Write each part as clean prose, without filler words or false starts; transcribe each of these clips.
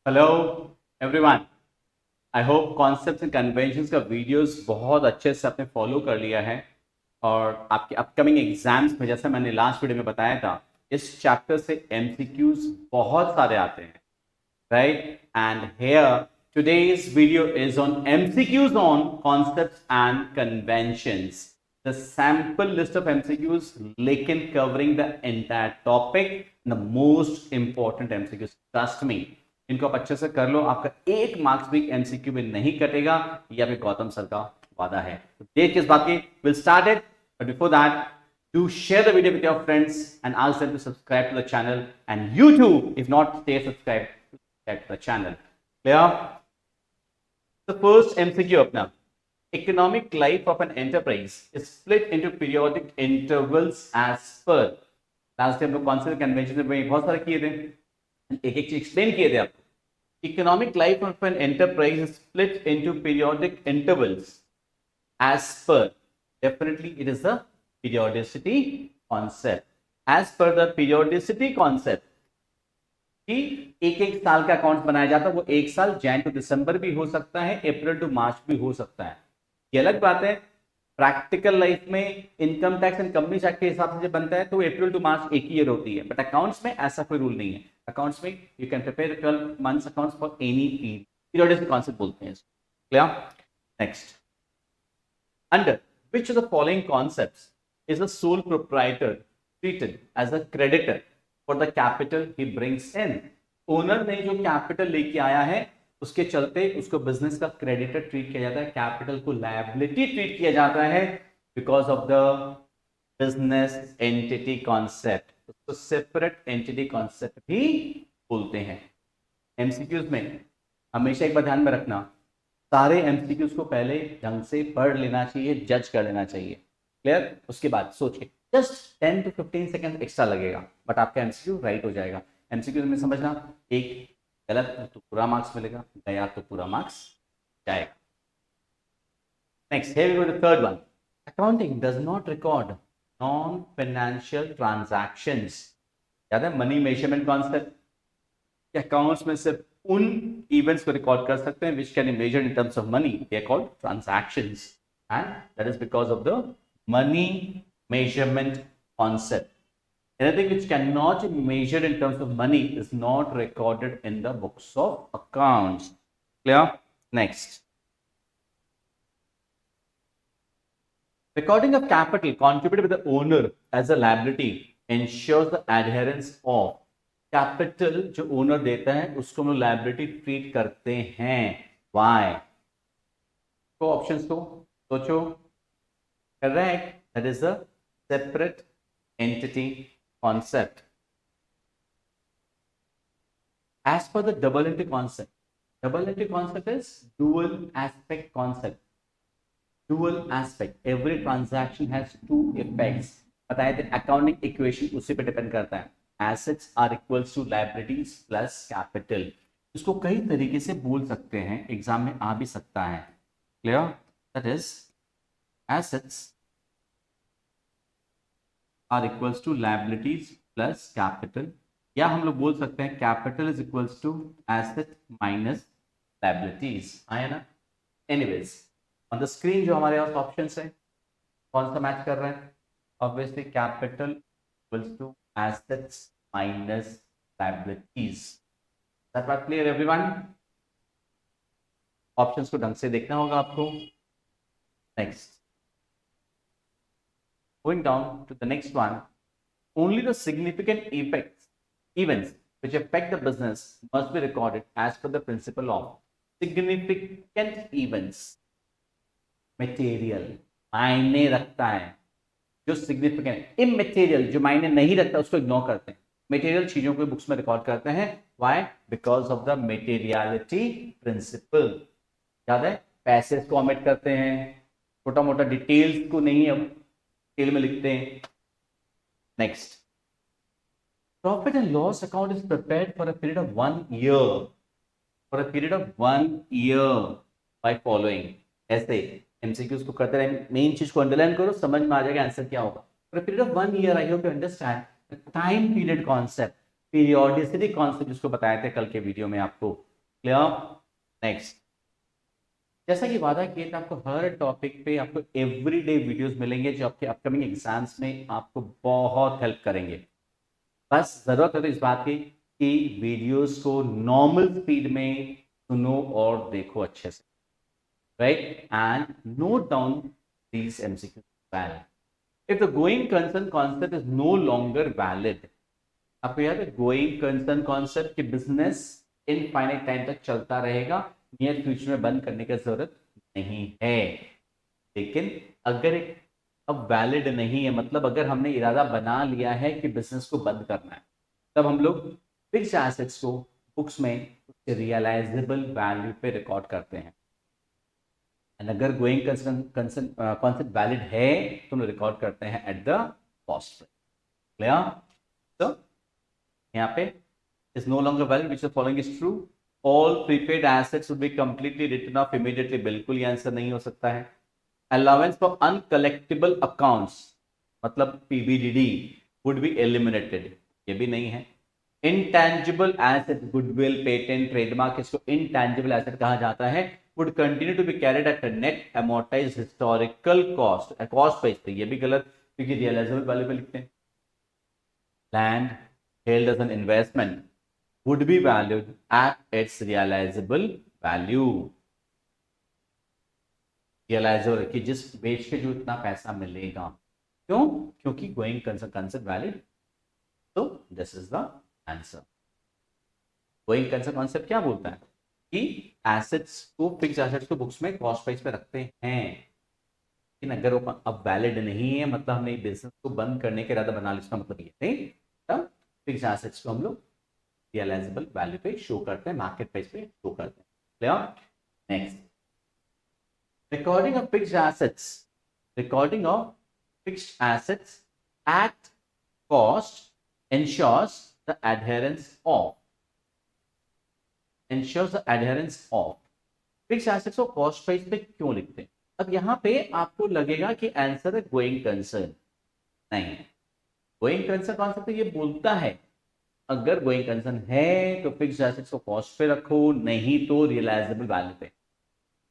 Hello everyone. I hope concepts and conventions का videos बहुत अच्छे से आपने फॉलो कर लिया है और आपके अपकमिंग एग्जाम्स में जैसा मैंने लास्ट वीडियो में बताया था इस चैप्टर से एमसीक्यूज बहुत सारे आते हैं, right? And here today's video is on MCQs on concepts and conventions. The sample list of MCQs लेकिन covering the entire topic, the most important MCQs. Trust me, इनको आप अच्छे से कर लो, आपका एक मार्क्स भी एमसीक्यू में नहीं कटेगा, ये अभी गौतम सर का वादा है। तो देर किस बात की, will start it, but before that do share the video with your friends and ask them to subscribe to the channel, and you too, if not stay subscribed, subscribe to the channel. Clear? The first MCQ अपना, economic life of an enterprise is split into periodic intervals as per। Last time हम लोग concept convention में बहुत सारे किए थे, एक एक चीज एक्सप्लेन किए थे आपको। Economic life of an enterprise is split into periodic intervals as per, definitely it is the periodicity concept, as per the periodicity concept कि एक एक साल का अकाउंट बनाया जाता है। वो एक साल जैन टू दिसंबर भी हो सकता है, अप्रैल टू मार्च भी हो सकता है, ये अलग बात है। प्रैक्टिकल लाइफ में income tax and companies act के हिसाब से बनता है तो अप्रैल टू मार्च एक ही ईयर होती है, बट अकाउंट्स में ऐसा कोई रूल नहीं है। अकाउंट्स में you can prepare 12 months accounts for any period, periodic concept बोलते हैं। Clear? Next, under which of the following concepts is the sole proprietor treated as a creditor for the capital he brings in? Owner ने जो capital लेके आया है उसके चलते उसको बिजनेस का क्रेडिटर ट्रीट किया जाता है, कैपिटल को लायबिलिटी ट्रीट किया जाता है because of the business entity concept. उसको सेपरेट एंटिटी कॉन्सेप्ट भी बोलते हैं। एमसीक्यूज में हमेशा एक बात ध्यान में रखना, सारे एमसीक्यूज को पहले ढंग से पढ़ लेना चाहिए, जज कर लेना चाहिए। क्लियर? उसके बाद सोच के जस्ट 10 to 15 सेकंड एक्स्ट्रा लगेगा, बट आपका एमसीक्यू राइट हो जाएगा। एमसीक्यू में समझना, एक गलत तो पूरा मार्क्स मिलेगा, गया तो पूरा मार्क्स जाएगा। Next, here we go to third one. Accounting does not record non financial transactions. याद है मनी मेजरमेंट कॉन्सेप्ट? अकाउंट्स में सिर्फ उन इवेंट्स को रिकॉर्ड कर सकते हैं which can be measured in terms of money, they are called transactions, and that is because of the money measurement concept. Anything which cannot be measured in terms of money is not recorded in the books of accounts. Clear? Next, recording of capital contributed by the owner as a liability ensures the adherence of capital जो owner देता है उसको हम लोग liability treat करते हैं। Y? तो options को सोचो। Correct, that is a separate entity concept. As per the double entity concept is dual aspect concept. Dual aspect, every transaction has two effects। बताए थे अकाउंटिंग इक्वेशन उसी पे डिपेंड करता है। Assets are equals to liabilities plus capital. इसको कई तरीके से बोल सकते हैं, एग्जाम में आ भी सकता है। Clear? That is assets are equals to liabilities plus capital, या हम लोग बोल सकते हैं capital is equals to asset minus liabilities. आया ना? एनीवेज, ऑन द स्क्रीन जो हमारे पास ऑप्शंस है कौन सा मैच कर रहा है? Obviously capital equals to assets minus liabilities. That बात क्लियर एवरीवन? ऑप्शंस को ढंग से देखना होगा आपको। Next, going down to the next one, only the significant events which affect the business must be recorded as per the principle of significant events। material मायने रखता है, जो सिग्निफिकेंट। इमटेरियल जो मायने नहीं रखता उसको इग्नोर करते हैं। मटेरियल चीजों को बुक्स में रिकॉर्ड करते हैं। Why? Because of the materiality principle. याद है, पैसे को ऑमिट करते हैं, छोटा मोटा डिटेल्स को नहीं अब डिटेल में लिखते हैं। Next, profit and loss account is prepared for a period of 1 year, for a period of 1 year by following. ऐसे एमसीक्यूज को करते रहे, मेन चीज को अंडरलाइन करो, समझ में आ जाएगा आंसर क्या होगा। For a period of 1 year, I hope you understand time period concept, periodicity concept जिसको बताए थे कल के वीडियो में आपको, क्लियर? नेक्स्ट, जैसा कि वादा किया था, आपको हर टॉपिक पे आपको एवरीडे वीडियोस मिलेंगे जो आपके अपकमिंग एग्जाम्स में आपको बहुत हेल्प करेंगे। बस जरूरत है तो इस बात की कि वीडियोस को नॉर्मल स्पीड में सुनो और देखो अच्छे से, right? And note down these MCQ well. If the going concern concept is no longer valid, आपको याद है गोइंग कंसर्न कॉन्सेप्ट कि बिजनेस इनफाइनाइट टाइम तक चलता रहेगा, नियर फ्यूचर में बंद करने की जरूरत नहीं है। लेकिन अगर एक अब वैलिड नहीं है, मतलब अगर हमने इरादा बना लिया है कि बिजनेस को बंद करना है, तब हम लोग फिक्स्ड एसेट्स को बुक्स में रियलाइजेबल वैल्यू पे रिकॉर्ड करते हैं। एंड अगर गोइंग कॉन्सेप्ट वैलिड है तो हम रिकॉर्ड करते हैं एट द कॉस्ट। क्लियर? तो यहाँ पे is no longer valid, which the following is true. All prepaid assets will be completely written off immediately. बिल्कुल ये आंसर नहीं हो सकता है। Allowance for uncollectible accounts, मतलब PBDD would be eliminated, ये भी नहीं है। Intangible assets, goodwill, patent, trademark, इसको intangible asset कहा जाता है, would continue to be carried at a net amortized historical cost, cost base पे, ये भी गलत क्योंकि realizable value पे लिखते हैं। Land held as an investment would be valued at its realizable value, realizable कि जिस बेच के जो इतना पैसा मिलेगा। क्यों? क्योंकि गोइंग कंसेप्ट वैलिड, तो this is the answer. Going concept क्या बोलता है कि एसेट्स को, फिक्स एसेट्स को बुक्स में कॉस्ट प्राइस पे रखते हैं, लेकिन अगर वो अब वैलिड नहीं है, मतलब हमने बिजनेस को बंद करने के इरादा बना लिया, इसका मतलब ये नहीं, तब फिक्स एसेट्स को हम लोग रियलाइजेबल वैल्यू पे शो करते हैं, मार्केट प्राइस पे शो करते हैं। Clear? Next, recording of fixed assets, recording of fixed assets at cost ensures the adherence of fix assets को कॉस्ट प्राइस पे क्यों लिखते हैं? अब यहां पे आपको लगेगा कि आंसर है गोइंग कंसर्न, नहीं। गोइंग कंसर्न कॉन्सेप्ट ये बोलता है अगर गोइंग कंसर्न है तो फिक्स एसेट्स को कॉस्ट पे रखो, नहीं तो रियलाइजेबल वैल्यू पे।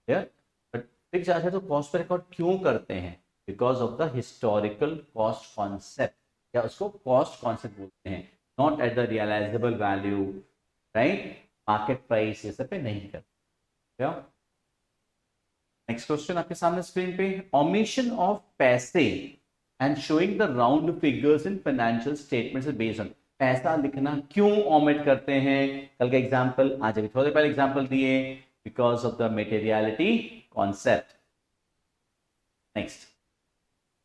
बट फिक्स एसेट्स को कॉस्ट पे रिकॉर्ड क्यों करते हैं? Because of the historical cost concept, या उसको कॉस्ट कॉन्सेप्ट बोलते हैं, not at the realisable value, right? Market price ये सब पे नहीं करते। नेक्स्ट क्वेश्चन आपके सामने स्क्रीन पे, ओमिशन ऑफ पैसे and showing the round figures in financial statements based on, पैसा लिखना क्यों ओमिट करते हैं? कल का एग्जांपल, आज अभी थोड़े पहले एग्जांपल दिए, because of the materiality concept. Next,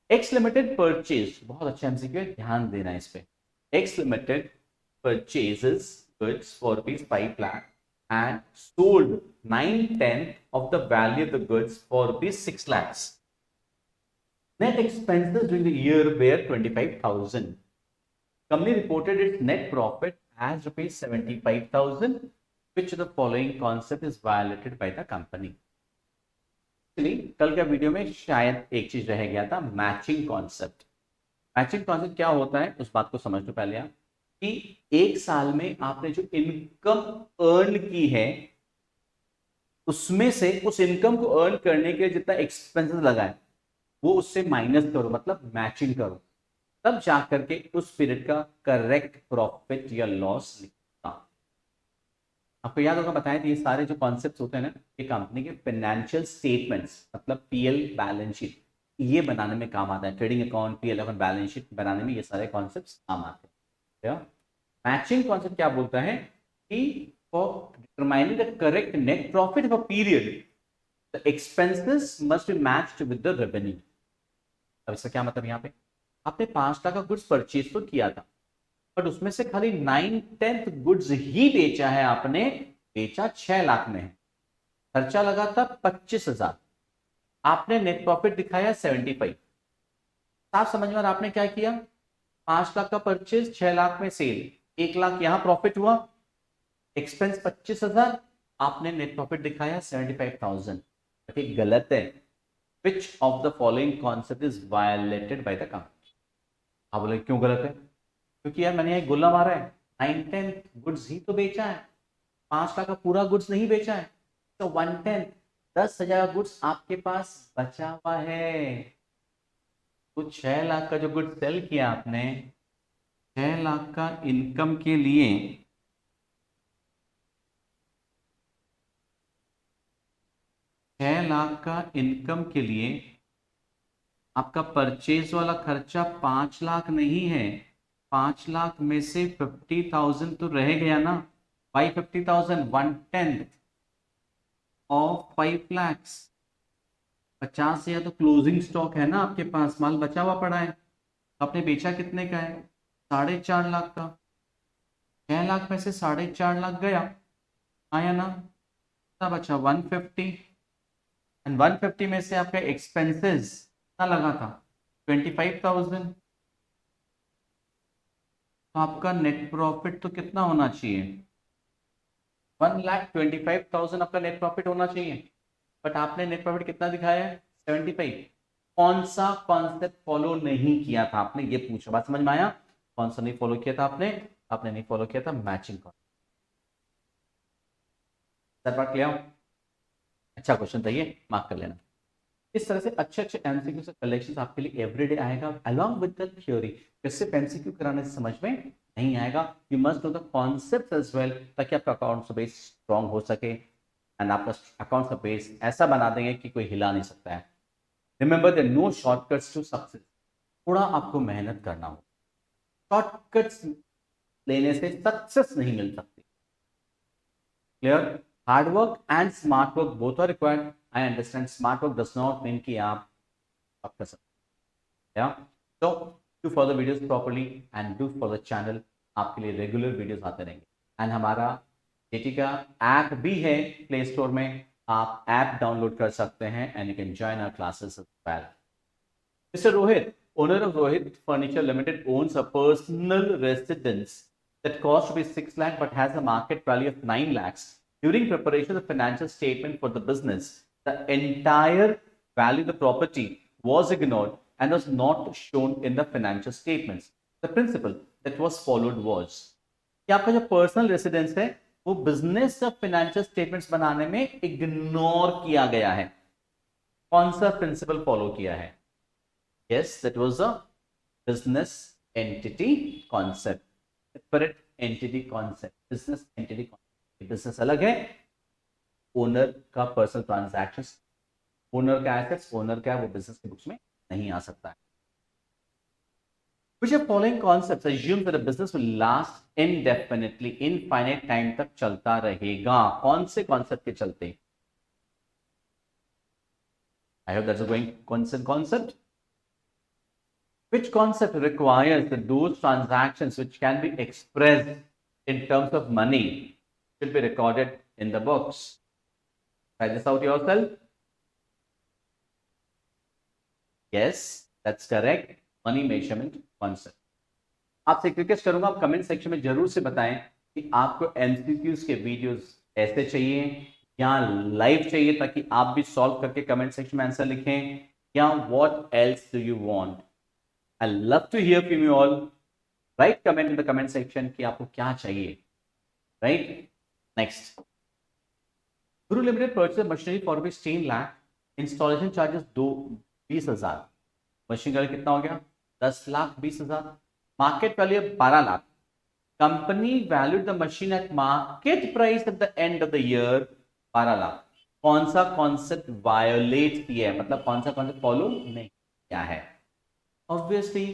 x limited purchase, बहुत अच्छा एमसीक्यू है, ध्यान देना इस पे। X limited purchases goods for ₹5 lakh and sold 9/10 of the value of the goods for ₹6 lakhs. Net expenses during the year were 25,000. Company reported its net profit as ₹75,000. Which of the following concept is violated by the company? कल का video में शायद एक चीज रह गया था, matching concept. Matching concept क्या होता है उस बात को समझ लो पहले आप, कि एक साल में आपने जो इनकम अर्न की है उसमें से उस इनकम को अर्न करने के जितना एक्सपेंसेस लगा है वो उससे माइनस करो, मतलब मैचिंग करो, तब जाकर के उस पीरियड का करेक्ट प्रॉफिट या लॉस निकलता। आपको याद होगा बताया था, ये सारे जो कॉन्सेप्ट्स होते हैं ना, ये कंपनी के फाइनेंशियल स्टेटमेंट्स, मतलब पीएल बैलेंस शीट, ये बनाने में काम आता है। Trading account, PL account, balance sheet बनाने में ये सारे कॉन्सेप्ट्स काम आते हैं। मैचिंग कॉन्सेप्ट क्या बोलता है कि for determining the correct net profit of a period the expenses must be matched with the revenue. अब इसका क्या मतलब, यहाँ पे आपने 5 लाख का गुड्स परचेज तो किया था, बट उसमें से खाली 9/10 गुड्स ही बेचा है आपने, बेचा 6 लाख में है, खर्चा लगा था 25,000, आपने नेट प्रॉफिट दिखाया 75। साफ समझ में, आपने क्या किया, 5 लाख का परचेज, 6 लाख में सेल, 1 लाख यहां प्रॉफिट हुआ, एक्सपेंस 25,000, आपने नेट प्रॉफिट दिखाया 75,000। बट ये गलत है। Which of the following concept is violated by the company? आप बोले क्यों गलत है? क्योंकि यार मैंने एक गोला मारा है, 9/10 गुड्स ही तो बेचा है, 5 लाख का पूरा गुड्स नहीं बेचा है, तो 110, 10,000 का गुड्स आपके पास बचा हुआ है। तो 6 लाख का जो गुड्स सेल किया आपने, 6 लाख का इनकम के लिए 6 लाख का इनकम के लिए आपका परचेज वाला खर्चा 5 लाख नहीं है। 5 लाख में से 50,000 तो रह गया ना। 50,000, 1/10 ऑफ 5 lakhs, 50,000 तो क्लोजिंग स्टॉक है ना, आपके पास माल बचा हुआ पड़ा है। आपने बेचा कितने का है? 4.5 लाख का। 6 लाख में से 4.5 लाख गया, आया ना, कितना बचा? 150। एंड 150 में से आपका एक्सपेंसेस कितना लगा था? 25,000। तो आपका नेट प्रॉफिट तो कितना होना चाहिए? 1,25,000 आपका नेट प्रॉफिट होना चाहिए। बट आपने नेट प्रॉफिट कितना दिखाया है? 75। कौन सा कॉन्सेप्ट फॉलो नहीं किया था आपने, ये पूछो। बात समझ में आया? कौन सा नहीं फॉलो किया था आपने? आपने नहीं फॉलो किया था मैचिंग कॉन्सेप्ट। सर बात क्लियर? अच्छा क्वेश्चन था ये, मार्क कर लेना। इस तरह से अच्छे अच्छे एमसीक्यू से कलेक्शन आपके लिए एवरीडे आएगा अलोंग विद द थ्योरी। सिर्फ एमसीक्यू कराने से समझ में नहीं आएगा, you must know the concept as well, ताकि आपका अकाउंट बेस स्ट्रॉन्ग हो सके। एंड आपका अकाउंट का बेस ऐसा बना देंगे कि कोई हिला नहीं सकता है। Remember the no shortcuts to success. थोड़ा आपको मेहनत करना हो, शॉर्टकट्स लेने से सक्सेस नहीं मिल सकती। Clear? Hard work and smart work both are required. I understand smart work does not mean कि आप कर सकते। Yeah. So do follow the videos properly and do follow the channel। आपके लिए रेगुलर वीडियोस आते रहेंगे। एंड हमारा jetty का ऐप भी है प्ले स्टोर में, आप ऐप डाउनलोड कर सकते हैं and you can join our classes as well. Mr. Rohit, owner of Rohit Furniture Limited, owns a personal residence that cost to be 6 lakh but has a market value of 9 lakhs. During preparation of the financial statement for the business, the entire value of the property was ignored and was not shown in the financial statements. The principle that was followed was कि आपका जो personal residence है वो business का financial statements बनाने में ignore किया गया है। कौन सा प्रिंसिपल फॉलो किया है? Yes, that was a business entity concept. Separate entity concept. Business entity concept. Business अलग है, ओनर का पर्सनल ट्रांजैक्शन, ओनर का एसेट्स, ओनर का वो बिजनेस के बुक्स में नहीं आ सकता है। Which of following concepts assume that a business will last indefinitely, infinite time तक चलता रहेगा? कौन से कॉन्सेप्ट के चलते? I hope that's a going concept. Which concept requires that those transactions which can be expressed in terms of money should be recorded in the books? Try this out yourself. Yes, that's correct. Money measurement concept. आपसे request करूंगा, आप comment section में जरूर से बताएं कि आपको MCQs के वीडियोस ऐसे चाहिए या लाइव चाहिए, ताकि आप भी सॉल्व करके कमेंट सेक्शन में आंसर लिखें, या what else do you want. I love to hear from you all. Write comment in the comment section कि आपको क्या चाहिए, right? Next, Guru Limited purchased machinery for rupees 10 lakh. Installation charges 20,000। Machine का कितना हो गया? 10,20,000। Market value 12 lakh. Company valued the machine eight market price at the end of the year 12 lakh. कौन सा कॉन्सेप्ट वायोलेट किया है, मतलब कौन सा कॉन्सेप्ट फॉलो नहीं किया है? ऑब्वियसली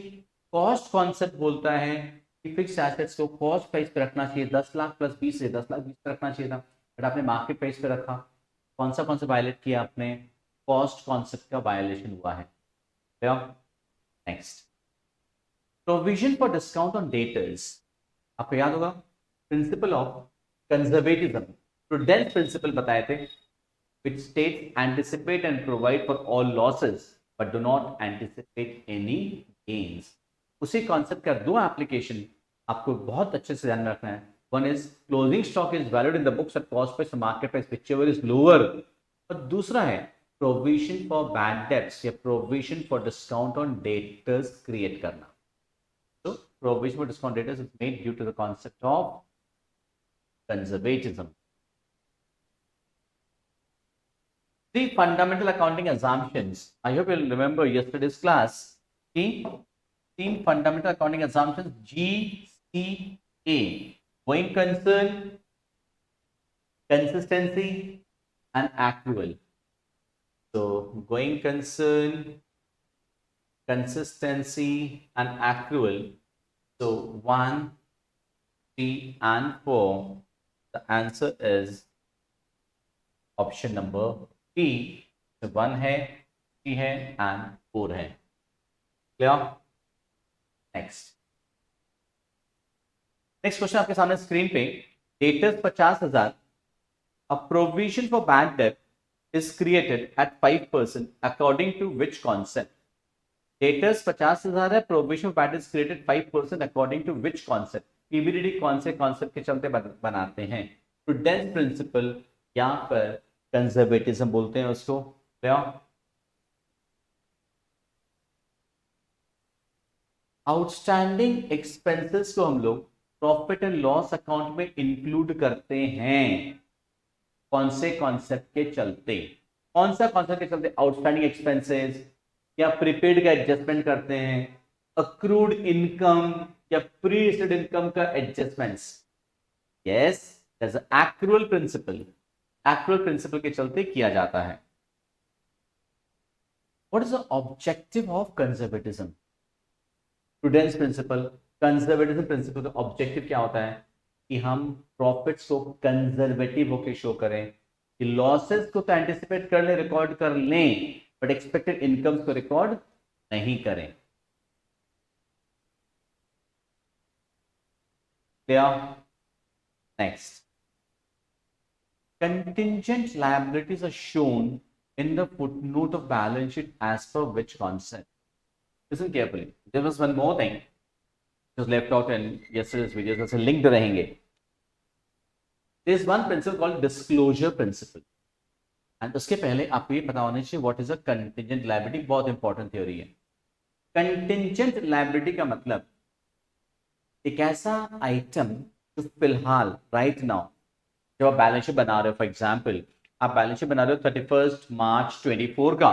कॉस्ट कॉन्सेप्ट बोलता है कि फिक्स एसेट्स को कॉस्ट प्राइस पे रखना चाहिए, 10 लाख प्लस 20 से 10 लाख 20 पे रखना चाहिए था, बट आपने मार्केट प्राइस पे रखा। कौन सा कॉन्सेप्ट वायलेट किया आपने? कॉस्ट कॉन्सेप्ट का वायलेशन हुआ है। Next, provision for discount on debtors. आपको याद होगा principle of conservatism, prudence principle बताए थे, which states anticipate and provide for all losses but do not anticipate any gains। उसी कॉन्सेप्ट का दो एप्लीकेशन आपको बहुत अच्छे से ध्यान में रखना है। One is closing stock is valued in the books at cost price market price whichever is lower, और दूसरा है प्रोविजन फॉर बैड डेट्स या provision for discount on debtors create करना। Provision for discount debtors is made due to the concept of conservatism। The fundamental accounting assumptions. I hope you'll remember yesterday's class. The तीन fundamental accounting assumptions GCA: going concern, consistency, and accrual. So going concern, consistency, and accrual. So 1, 3, and 4. The answer is option number B. So 1 है, 3 है, and 4 है. Clear? Next question आपके सामने screen पे. Debtors 50,000. A provision for bad debt is created at 5% according to which concept? Debtors 50,000 है, provision for bad debt is created 5% according to which concept? PBDD कौन से concept के चलते बनाते हैं? प्रूडेंस प्रिंसिपल या फिर कंजर्वेटिज्म बोलते हैं उसको. आउटस्टैंडिंग एक्सपेंसेस को हम लोग प्रॉफिट एंड लॉस अकाउंट में इंक्लूड करते हैं. कौन से कॉन्सेप्ट के चलते? कौन सा कॉन्सेप्ट के चलते आउटस्टैंडिंग एक्सपेंसेस या प्रीपेड का एडजस्टमेंट करते हैं? अक्रूड इनकम या प्री रजिस्टर्ड इनकम का adjustments. Yes, that's accrual principle. Accrual principle के चलते किया जाता है. What is the objective of conservatism? Prudence principle, conservatism principle का ऑब्जेक्टिव क्या होता है? कि हम प्रॉफिट्स को कंजर्वेटिव होकर शो करें, कि लॉसेस को तो एंटिसिपेट कर लें, रिकॉर्ड कर लें, बट एक्सपेक्टेड इनकम्स को रिकॉर्ड नहीं करें. Next, contingent liabilities are shown in the footnote of balance sheet as per which concept? Listen carefully. There was one more thing just left out in yesterday's video. जैसे linked रहेंगे. There is one principle called disclosure principle. And उसके पहले आपको ये पता होना चाहिए what is a contingent liability. बहुत इंपॉर्टेंट थ्योरी है. कंटिजेंट लायबिलिटी का मतलब एक ऐसा आइटम जो फिलहाल राइट नाउ जब आप बैलेंस शीट बना रहे हो, फॉर एग्जाम्पल आप बैलेंस शीट बना रहे हो 31 मार्च 24 का,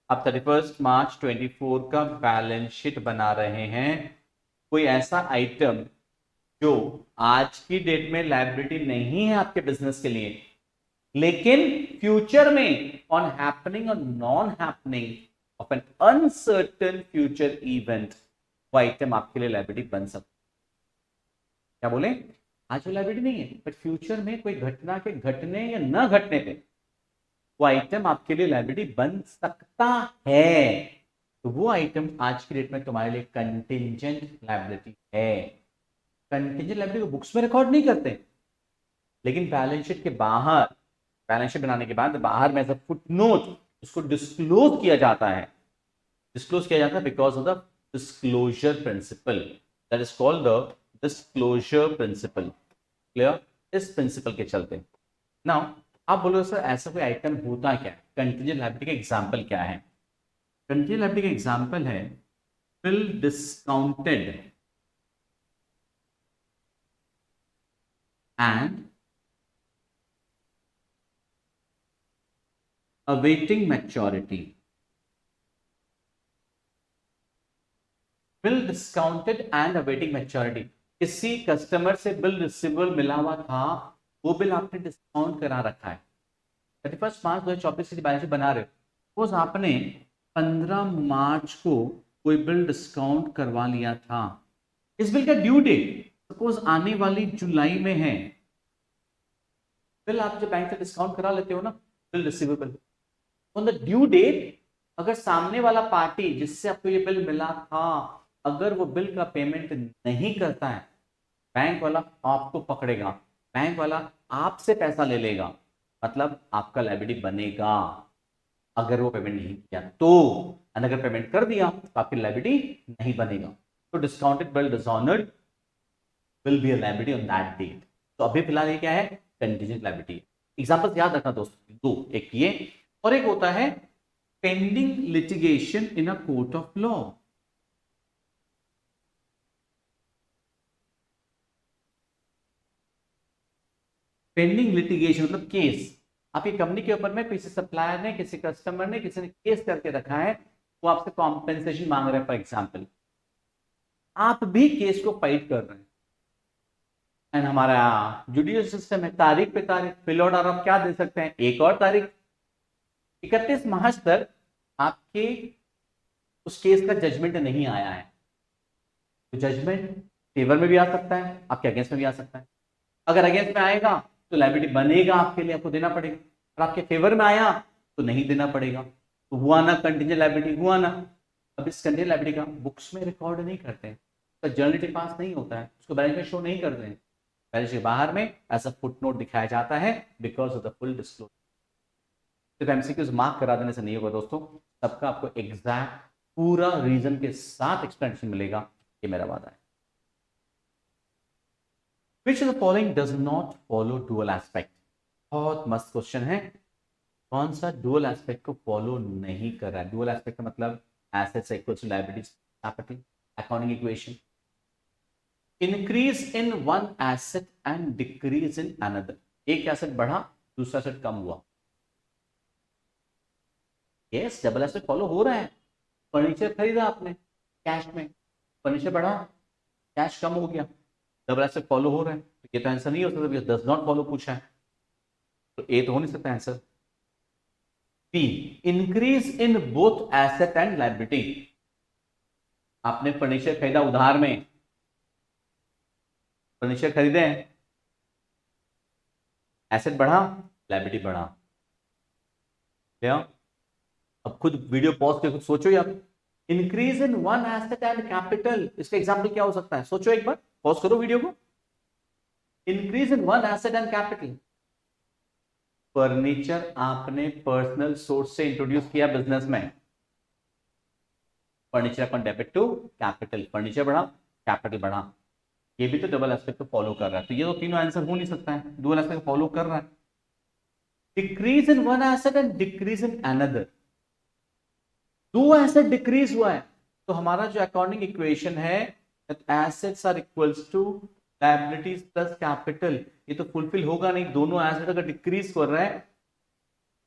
आप 31 मार्च 24 का बैलेंस शीट बना रहे हैं. कोई ऐसा आइटम जो आज की डेट में लायबिलिटी नहीं है आपके बिजनेस के लिए, लेकिन फ्यूचर में ऑन हैपनिंग और non happening of N uncertain future event वो आइटम आपके लिए लायबिलिटी बन सकता. क्या बोले? आज वो लायबिलिटी नहीं है, बट फ्यूचर में कोई घटना के घटने या न घटने पे वो आइटम आपके लिए लायबिलिटी बन सकता है. तो वो आइटम आज की डेट में तुम्हारे लिए कंटिजेंट लायबिलिटी है. कंटिजेंट लायबिलिटी को बुक्स में रिकॉर्ड नहीं करते, लेकिन बैलेंस शीट के बाहर, बैलेंस शीट बनाने के बाद बाहर में एज अ फुटनोट उसको डिस्क्लोज किया जाता है. डिस्क्लोज किया जाता है because of the disclosure principle. That is called the disclosure principle. Clear? इस प्रिंसिपल के चलते. नाउ आप बोलो सर ऐसा कोई आइटम होता क्या? कंटिजेंट लायबिलिटी का एग्जांपल क्या है? कंटिजेंट लायबिलिटी का एग्जांपल है bill discounted and awaiting maturity. Bill discounted and awaiting maturity. किसी कस्टमर से बिल रिसीवेबल मिला हुआ था, वो बिल आपने डिस्काउंट करा रखा है. 31 मार्च 2024 की बैलेंस शीट बना रहे हो, सपोज आपने 15 मार्च को कोई बिल डिस्काउंट करवा लिया था. इस बिल का ड्यू डेट सपोज आने वाली जुलाई में है. बिल आप जो बैंक से डिस्काउंट करा लेते हो ना, bill receivable, on the due date अगर सामने वाला पार्टी जिससे आपको ये बिल मिला था, अगर वो बिल का पेमेंट नहीं करता है, बैंक वाला आपको पकड़ेगा, बैंक वाला आपसे पैसा ले लेगा, मतलब आपका लायबिलिटी बनेगा अगर वो पेमेंट नहीं किया तो. अगर पेमेंट कर दिया तो आपकी लायबिलिटी नहीं बनेगा. तो discounted bill dishonoured will be a liability on that date. तो अभी फिलहाल ये क्या है? Contingent liability. एग्जांपल्स याद रखना दोस्तों, दो, एक ये और एक होता है pending litigation in a court of law. Pending litigation मतलब केस. आपकी कंपनी के ऊपर में किसी सप्लायर ने, किसी कस्टमर ने, किसी ने केस करके रखा है, वो आपसे कॉम्पेंसेशन मांग रहे हैं फॉर एग्जाम्पल, आप भी केस को फाइट कर रहे हैं। एंड हमारा जुडिशियल सिस्टम है, तारीख पे तारीख, फिल ऑर्डर आप क्या दे सकते हैं, एक और तारीख, 31 मार्च तक आपके उस केस का जजमेंट नहीं आया है, तो जजमेंट फेवर में भी आ सकता है, आपके अगेंस्ट में भी आ सकता है। अगर अगेंस्ट में आएगा तो लायबिलिटी बनेगा आपके लिए, आपको देना पड़ेगा, और आपके फेवर में आया तो नहीं देना पड़ेगा। तो हुआ ना कंटीजेंट लायबिलिटी, हुआ ना। अब इस कंटीजेंट लायबिलिटी का बुक्स में रिकॉर्ड नहीं करते हैं, तो जर्नलिटी पास नहीं होता है, उसको बैलेंस में शो नहीं करते हैं, बैलेंस के बाहर में ऐसा फुटनोट दिखाया जाता है because of the full disclosure. सिर्फ एमसीक्यूज मार्क करा देने से नहीं होगा दोस्तों, सबका आपको एग्जैक्ट पूरा रीजन के साथ एक्सप्लेनेशन मिलेगा, ये मेरा वादा है। Which of the following does not follow dual aspect? बहुत मस्त क्वेश्चन है, कौन सा डुअल एस्पेक्ट को फॉलो नहीं कर रहा है? डुअल एस्पेक्ट का मतलब assets equals to liabilities, capital, accounting equation, increase in one asset and decrease in another, एक एसेट बढ़ा दूसरा एसेट कम हुआ। यस, डबल एस्पेक्ट फॉलो हो रहा है। फर्नीचर खरीदा आपने कैश में, फर्नीचर बढ़ा, कैश कम हो गया, डबल एस्पेक्ट फॉलो हो रहा है, तो ये तो आंसर नहीं हो सकता बिकॉज़ डज नॉट फॉलो पूछा है, तो ए तो हो नहीं सकता answer. B, increase in both asset and liability, आपने फर्नीचर खरीदा उधार में, फर्नीचर खरीदे, एसेट बढ़ा, लायबिलिटी बढ़ा, क्या? अब खुद वीडियो पॉज करके खुद सोचो ही आप। Increase in one asset and capital, इसका एग्जांपल क्या हो सकता है, सोचो एक बार, पॉज करो वीडियो को। Increase in one asset and capital, furniture आपने पर्सनल सोर्स से इंट्रोड्यूस किया बिजनेस में, furniture upon debit to capital, furniture बढ़ा, कैपिटल बढ़ा, ये भी तो डबल एस्पेक्ट को फॉलो कर रहा है, तो ये तो तीनों आंसर हो नहीं सकता है, डबल एस्पेक्ट फॉलो कर रहा है। Decrease in one asset and decrease in another, दो एसेट डिक्रीज हुआ है, तो हमारा जो अकाउंटिंग इक्वेशन है, assets are equals to liabilities plus capital, ये तो फुलफिल होगा नहीं। दोनों एसेट अगर डिक्रीज कर रहा है,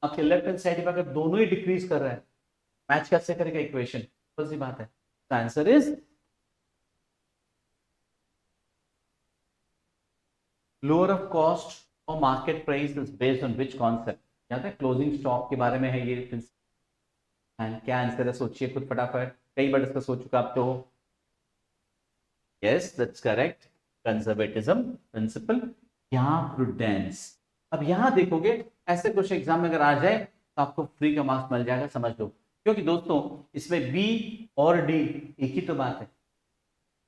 आपके लेफ्ट हैंड साइड में अगर दोनों ही डिक्रीज कर रहा है, मैच कैसे करेगा इक्वेशन, बस सी बात है। Answer is lower of cost और market price is based on which concept, याद है क्लोजिंग स्टॉक के बारे में है ये। एंड क्या आंसर है सोचिए खुद फटाफट, कई बार इसका सोच चुका आप तो। Yes that's correct, conservatism principle या प्रूडेंस। अब यहां देखोगे ऐसे क्वेश्चन एग्जाम में अगर आ जाए तो आपको फ्री का मार्क्स मिल जाएगा, समझ लो, क्योंकि दोस्तों इसमें बी और डी एक ही तो बात है,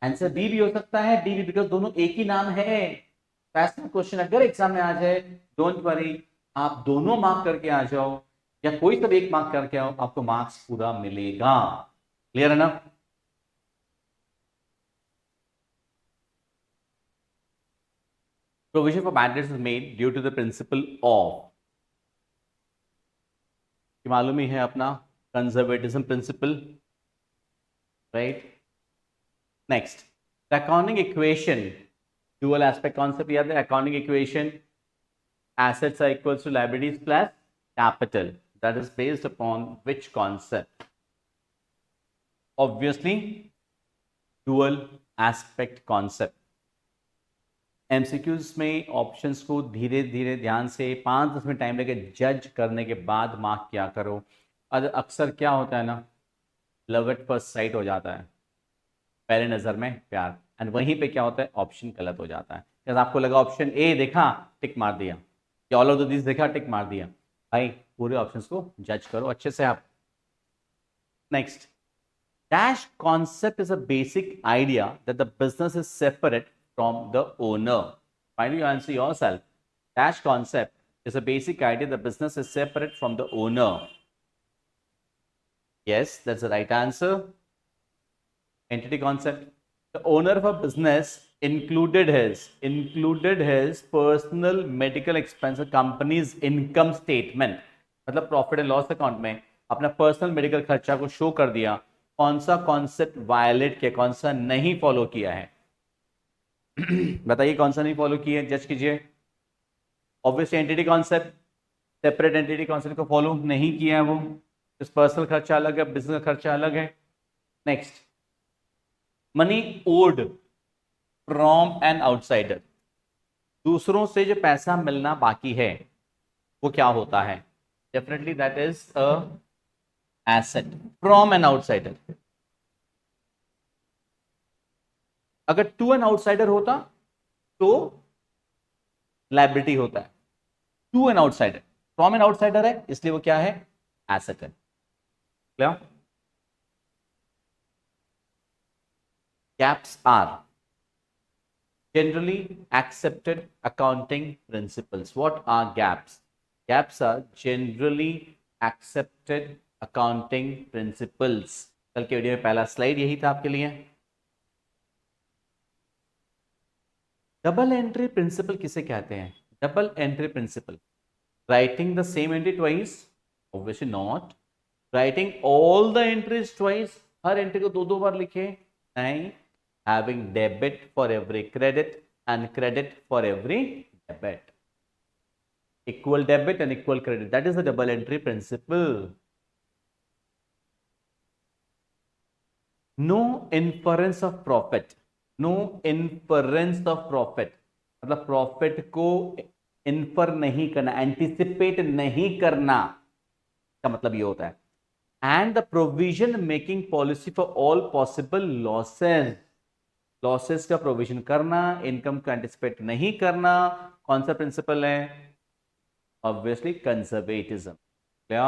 आंसर बी भी हो सकता है, डी भी, बिकॉज दोनों एक ही नाम है। ऐसा क्वेश्चन अगर एग्जाम में आ जाए, डोंट वरी, आप दोनों मार्क करके आ जाओ या कोई सब एक मार्क करके आओ, आपको मार्क्स पूरा मिलेगा। क्लियर है ना? Provision for bad debts is made due to the principle of, कि मालूम ही है अपना conservatism principle, right. Next, the accounting equation, dual aspect concept याद है, accounting equation assets are equals to liabilities plus capital, that is based upon which concept? Obviously dual aspect concept। MCQs में options को धीरे धीरे ध्यान से 5-10 minute time लेके जज करने के बाद मार्क किया करो। अक्सर क्या होता है ना, लव एट फर्स्ट साइट हो जाता है, पहले नजर में प्यार, एंड वहीं पे क्या होता है, ऑप्शन गलत हो जाता है। जैसे आपको लगा ऑप्शन ए देखा, टिक मार दिया, या ऑल ऑफ द दिस देखा, टिक मार दिया, भाई पूरे ऑप्शंस को जज करो अच्छे से आप। Next, dash concept is a basic idea that the business is separate from the owner. Finally, you answer yourself. Dash concept is a basic idea the business is separate from the owner. Yes, that's the right answer. Entity concept. The owner of a business included his personal medical expense, company's income statement. मतलब profit and loss account में अपना personal medical खर्चा को show कर दिया। कौन सा concept violet किया, कौन सा नहीं फॉलो किया है, बताइए कौन सा नहीं फॉलो किया, जज कीजिए। Obviously entity concept, separate entity concept को फॉलो नहीं किया है वो, इस पर्सनल खर्चा अलग है, बिजनेस खर्चा अलग है। Next, money owed from an outsider, दूसरों से जो पैसा मिलना बाकी है वो क्या होता है? Definitely that is a asset from an outsider. अगर टू एन आउटसाइडर होता तो लायबिलिटी होता है, to an outsider, from an outsider है इसलिए वो क्या है? एसेट है। Clear? GAAPs are generally accepted accounting principles. What are gaps? Gaps are generally accepted accounting principles. कल के वीडियो में पहला स्लाइड यही था आपके लिए। डबल एंट्री प्रिंसिपल किसे कहते हैं? Double entry principle, writing the same entry twice? Obviously not. Writing all the entries twice, हर एंट्री को दो दो बार लिखे? नहीं। Having debit for every credit and credit for every debit. Equal debit and equal credit. That is the double entry principle. No inference of profit. No inference of profit. मतलब profit को infer नहीं करना, anticipate नहीं करना का मतलब ये होता है। And the provision making policy for all possible losses, losses का प्रोविजन करना, इनकम का एंटिसिपेट नहीं करना, कौन सा प्रिंसिपल है? Obviously conservatism. क्या?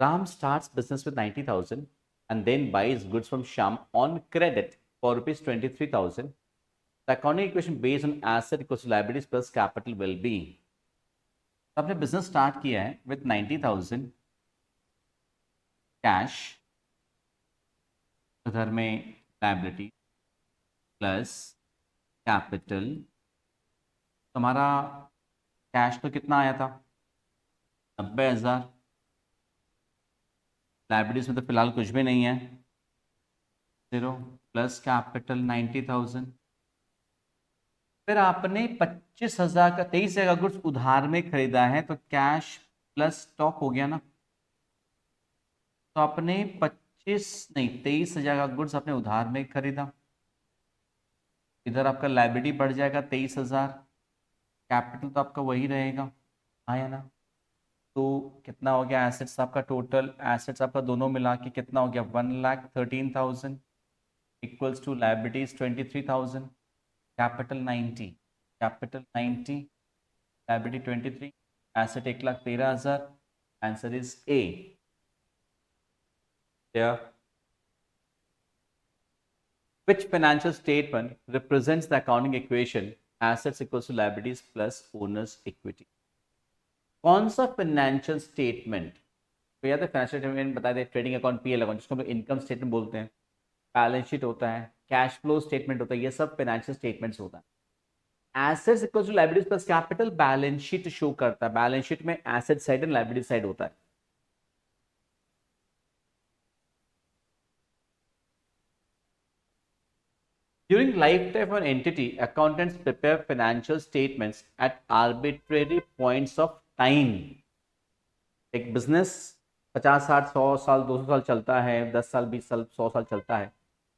Ram starts business with 90,000 and then buys goods from Sham on credit for rupees 23,000. The accounting equation based on asset equals liabilities plus capital will be. आपने business start किया है with 90,000 cash, उधर में liability plus capital. तुम्हारा cash तो कितना आया था? 90,000। लायबिलिटीज में तो फिलहाल कुछ भी नहीं है, 0 प्लस कैपिटल 90,000। फिर आपने 25,000 का 23,000 का गुड्स उधार में खरीदा है तो कैश प्लस स्टॉक हो गया ना। तो आपने 23,000 का गुड्स आपने उधार में खरीदा, इधर आपका लायबिलिटी बढ़ जाएगा 23,000, कैपिटल तो आपका वही रहेगा, आया ना। तो कितना हो गया एसेट्स आपका? टोटल एसेट्स आपका दोनों मिला के कितना हो गया? 1,13,000 equals to liabilities 23,000, capital 90, capital 90, liability 23, asset 1,13,000। Answer is A. Which financial statement represents the accounting equation assets equals to liabilities plus owner's equity? कौन सा फाइनेंशियल स्टेटमेंट तो याद है? फाइनेंशियल स्टेटमेंट बता दे, ट्रेडिंग अकाउंट, पीएल अकाउंट, जिसको हम income statement बोलते हैं, बैलेंस शीट होता है, कैश फ्लो स्टेटमेंट होता है, ये सब फाइनेंशियल स्टेटमेंट्स होता है। Assets equals to liabilities plus capital balance sheet show करता है, बैलेंस शीट में asset side and liability side होता है। During lifetime of an entity, accountants prepare financial statements at arbitrary points of time. एक business 50, 60, 100 साल, 200 साल चलता है, 10 साल, 20 साल, 100 साल चलता है।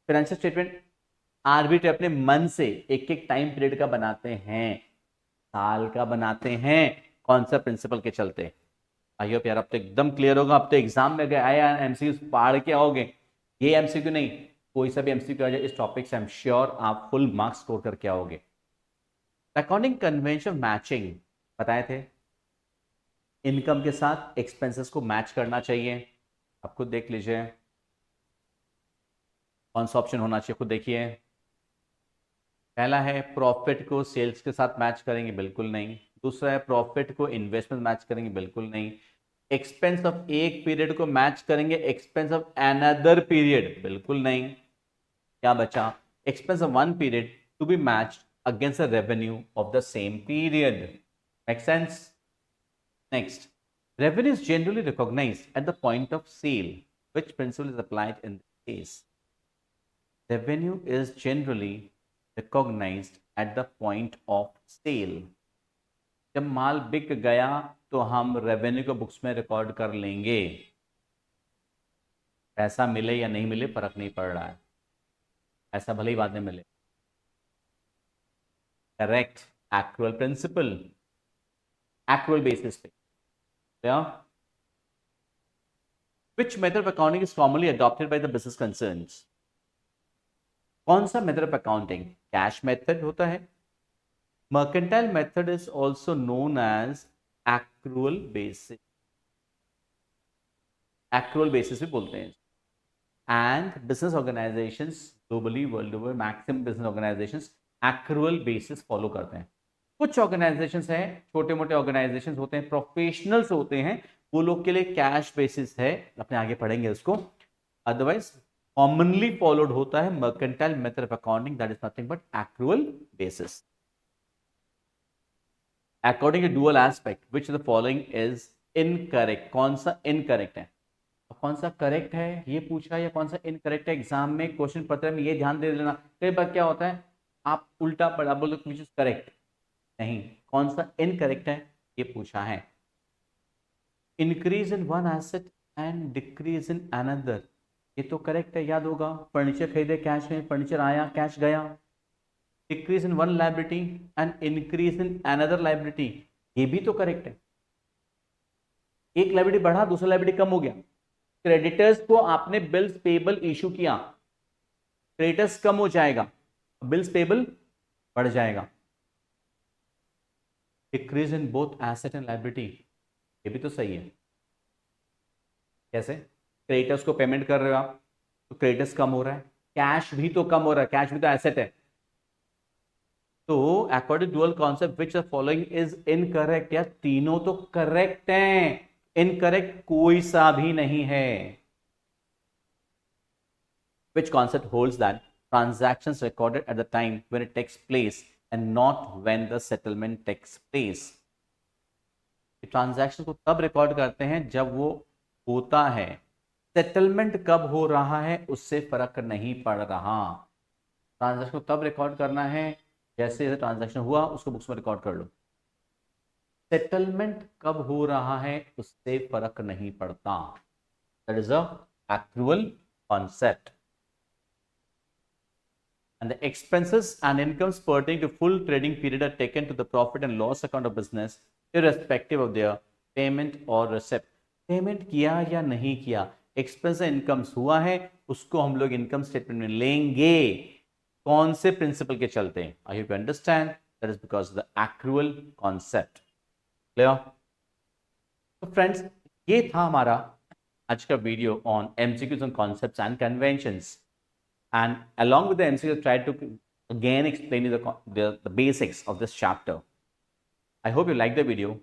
फाइनेंशियल स्टेटमेंट आर्बिट्रेरी अपने मन से एक एक टाइम पीरियड का बनाते हैं, साल का बनाते हैं, कौन सा प्रिंसिपल के चलते? आई होप यार अब तो एकदम क्लियर होगा। अब तो एग्जाम में गए आया एमसीक्यू पढ़ के आओगे, ये एमसीक्यू नहीं, कोई सा भी एमसीक्यू आ जाए इस टॉपिक से, आई एम श्योर आप फुल मार्क्स स्कोर करके आओगे। अकॉर्डिंग कन्वेंशन मैचिंग बताए थे, इनकम के साथ एक्सपेंसेस को मैच करना चाहिए। आप खुद देख लीजिए कौन सा ऑप्शन होना चाहिए, खुद देखिए। पहला है प्रॉफिट को सेल्स के साथ मैच करेंगे, बिल्कुल नहीं। दूसरा है प्रॉफिट को इन्वेस्टमेंट मैच करेंगे, बिल्कुल नहीं। एक्सपेंस ऑफ एक पीरियड को मैच करेंगे एक्सपेंस ऑफ अनदर पीरियड, बिल्कुल नहीं। क्या बचा? Expense of one period to be matched against the revenue of the same period. Make sense? Next, revenue is generally recognized at the point of sale. Which principle is applied in this case? Revenue is generally recognised at the point of sale. जब माल बिक गया तो हम revenue को books में record कर लेंगे, पैसा मिले या नहीं मिले फर्क नहीं पड़ रहा है, ऐसा भले ही बाद में मिले। Correct, accrual principal, accrual basis पे। Which method of accounting is commonly adopted by the business concerns? कौन सा method of accounting? Cash method होता है। Mercantile method is also known as accrual basis, accrual basis भी बोलते हैं। And business organisations globally, world over, maximum business organisations accrual basis follow करते हैं। कुछ ऑर्गेनाइजेशंस हैं, छोटे मोटे ऑर्गेनाइजेशंस होते हैं, प्रोफेशनल्स होते हैं, वो लोग के लिए कैश बेसिस है, अपने आगे पढ़ेंगे उसको। अदरवाइज कॉमनली फॉलोड होता है mercantile method of accounting, that is nothing but accrual basis. According to dual aspect which the following is incorrect? कौन सा इनकरेक्ट है, कौन सा करेक्ट है ये पूछा, या कौन सा इनकरेक्ट है? एग्जाम में क्वेश्चन पत्र में ये ध्यान दे लेना, कई बार क्या होता है आप उल्टा पढ़ा बोलो विच इज करेक्ट, नहीं, कौन सा इनकरेक्ट है ये पूछा है। Increase in one asset and decrease in another, ये तो करेक्ट है, याद होगा, फर्नीचर खरीदे कैश में, फर्नीचर आया कैश गया। Decrease in one liability and increase in another liability, ये भी तो करेक्ट है। एक लाइबिलिटी बढ़ा, दूसरा लाइबिलिटी कम हो गया। क्रेडिटर्स को आपने बिल्स पेबल इशू किया, क्रेडिटर्स कम हो जाएगा, बिल्स पेबल बढ़ जाएगा। Decrease in both asset and liability, ये भी तो सही है। कैसे? क्रेडिटर्स को पेमेंट कर रहे हो आप तो क्रेडिटर्स कम हो रहा है, कैश भी तो कम हो रहा है, कैश भी तो एसेट है। तो according dual concept which the following is incorrect, या तीनों तो करेक्ट हैं, इनकरेक्ट कोई सा भी नहीं है। Which concept holds that transactions recorded at the time when it takes place and not when the settlement takes place? Transaction को तब रिकॉर्ड करते हैं जब वो होता है, सेटलमेंट कब हो रहा है उससे फर्क नहीं पड़ रहा। ट्रांजैक्शन को तब रिकॉर्ड करना है जैसे जैसे ट्रांजैक्शन हुआ उसको बुक्स में रिकॉर्ड कर लो। सेटलमेंट कब हो रहा है उससे फर्क नहीं पड़ता। That is a accrual concept. And the expenses and incomes pertaining to full trading period are taken to the profit and loss account of business irrespective of their payment or receipt. Payment किया या नहीं किया, expense incomes हुआ है, उसको हम लोग income statement में लेंगे। कौन से प्रिंसिपल के चलते हैं? I you understand, that is because the accrual concept. Clear? तो फ्रेंड्स, ये था हमारा आज का video on MCQs on concepts and conventions, and along with the MCQ try to again explain you the basics of this chapter. I hope you like the video,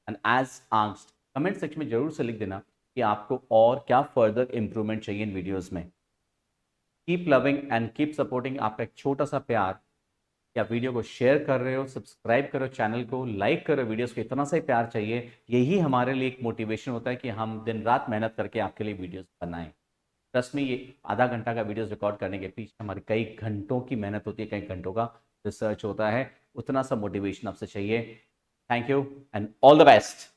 and as asked comment section में जरूर से लिख देना कि आपको और क्या further improvement चाहिए इन वीडियोस में। Keep loving and keep supporting। आपका एक छोटा सा प्यार, या वीडियो को शेयर कर रहे हो, सब्सक्राइब करो चैनल को, लाइक करो वीडियोस को, इतना सा ही प्यार चाहिए। यही हमारे लिए एक मोटिवेशन होता है कि हम दिन रात मेहनत करके आपके लिए वीडियोस बनाएं। ट्रस्ट में, ये आधा घंटा का वीडियोस रिकॉर्ड करने के पीछे हमारी कई घंटों की मेहनत होती है, कई घंटों का रिसर्च होता है, उतना सा मोटिवेशन आपसे चाहिए। Thank you and all the best.